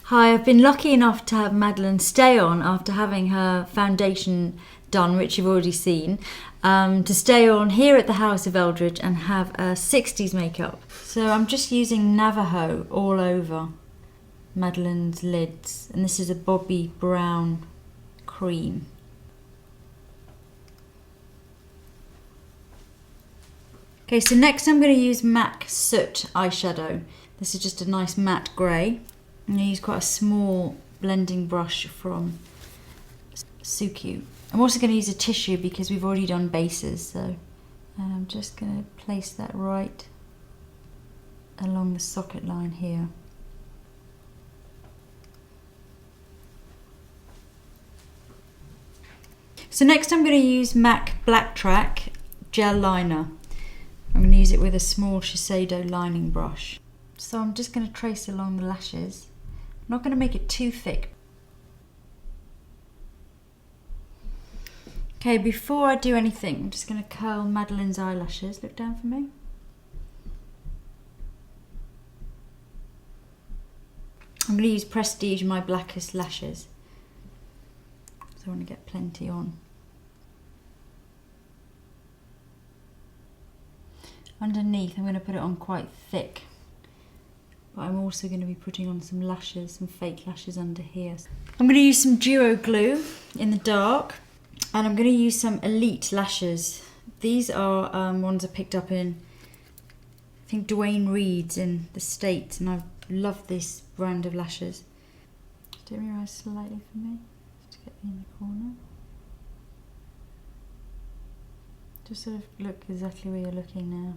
Hi, I've been lucky enough to have Madeline stay on after having her foundation done, which you've already seen, to stay on here at the house of Eldridge and have a 60s makeup. So I'm just using Navajo all over Madeline's lids, and this is a Bobbi Brown cream. Okay, so next I'm going to use MAC Soot eyeshadow. This is just a nice matte grey. I'm going to use quite a small blending brush from Suki. I'm also going to use a tissue because we've already done bases, so I'm just going to place that right along the socket line here. So next I'm going to use MAC Black Track gel liner. I'm going to use it with a small Shiseido lining brush. So I'm just going to trace along the lashes. I'm not going to make it too thick. Okay, before I do anything, I'm just going to curl Madeline's eyelashes. Look down for me. I'm going to use Prestige My Blackest Lashes. So I want to get plenty on. Underneath, I'm going to put it on quite thick. But I'm also going to be putting on some lashes, some fake lashes under here. I'm going to use some duo glue in the dark, and I'm going to use some Elite lashes. These are ones I picked up in, I think, Dwayne Reed's in the States, and I love this brand of lashes. Dim your eyes slightly for me, just to get me in the corner. Just sort of look exactly where you're looking now.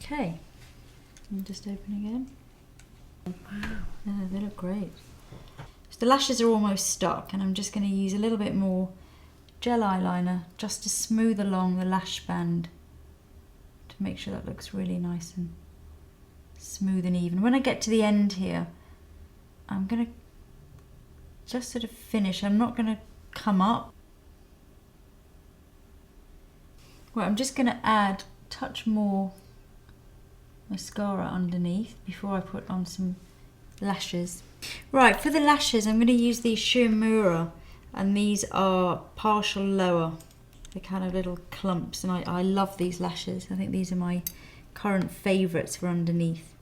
Okay, and just open again. Wow, yeah, they look great. So the lashes are almost stuck, and I'm just going to use a little bit more gel eyeliner just to smooth along the lash band to make sure that looks really nice and smooth and even. When I get to the end here, I'm going to just sort of finish. I'm not going to come up. Well, I'm just going to add a touch more mascara underneath before I put on some lashes. Right, for the lashes I'm going to use these Shimura, and these are partial lower. They're kind of little clumps, and I love these lashes. I think these are my current favourites for underneath.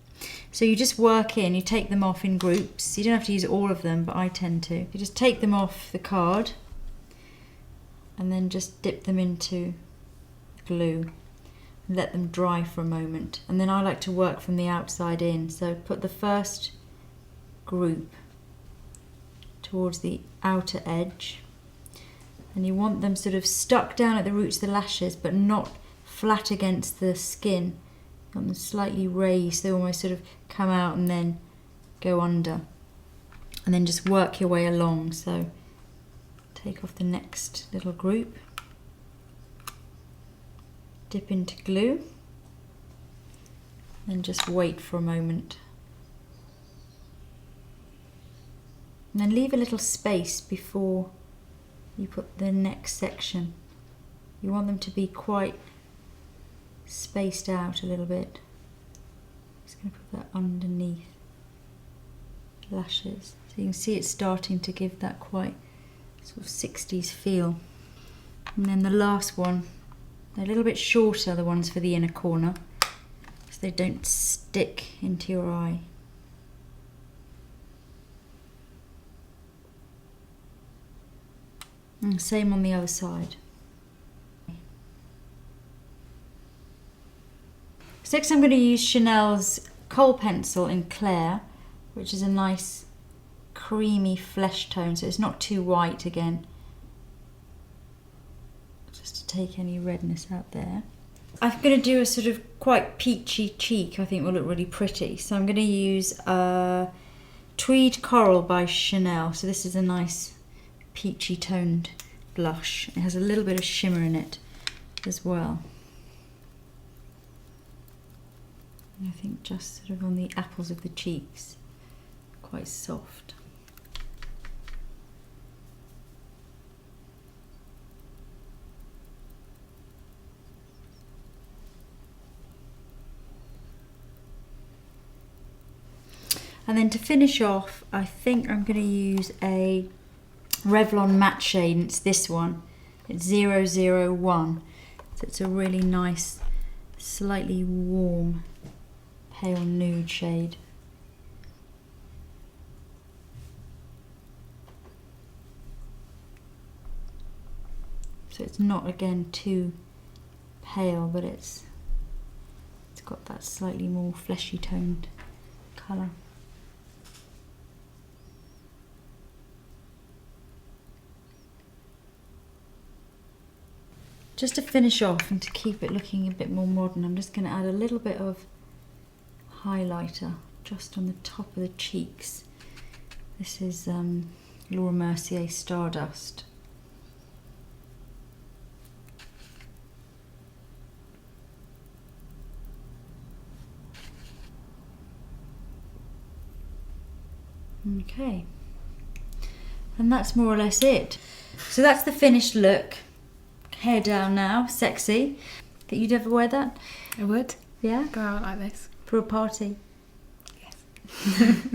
So you just work in, you take them off in groups. You don't have to use all of them, but I tend to. You just take them off the card and then just dip them into glue. Let them dry for a moment, and then I like to work from the outside in. So put the first group towards the outer edge, and you want them sort of stuck down at the roots of the lashes but not flat against the skin. You want them slightly raised, they almost sort of come out and then go under, and then just work your way along. So take off the next little group, dip into glue, then just wait for a moment. And then leave a little space before you put the next section. You want them to be quite spaced out a little bit. Just going to put that underneath lashes. So you can see it's starting to give that quite sort of 60s feel. And then the last one, they're a little bit shorter, the ones for the inner corner, so they don't stick into your eye. And same on the other side. So next I'm going to use Chanel's Kohl Pencil in Clair, which is a nice creamy flesh tone, so it's not too white again. Just to take any redness out there. I'm going to do a sort of quite peachy cheek. I think will look really pretty. So I'm going to use Tweed Coral by Chanel. So this is a nice peachy toned blush. It has a little bit of shimmer in it as well. And I think just sort of on the apples of the cheeks, quite soft. And then to finish off, I think I'm going to use a Revlon matte shade, and it's this one. It's 001. So it's a really nice, slightly warm, pale nude shade. So it's not, again, too pale, but it's got that slightly more fleshy toned colour. Just to finish off and to keep it looking a bit more modern, I'm just going to add a little bit of highlighter just on the top of the cheeks. This is Laura Mercier Stardust. Okay, and that's more or less it. So that's the finished look. Hair down now, sexy. Think you'd ever wear that? I would. Yeah? Go out like this. For a party? Yes.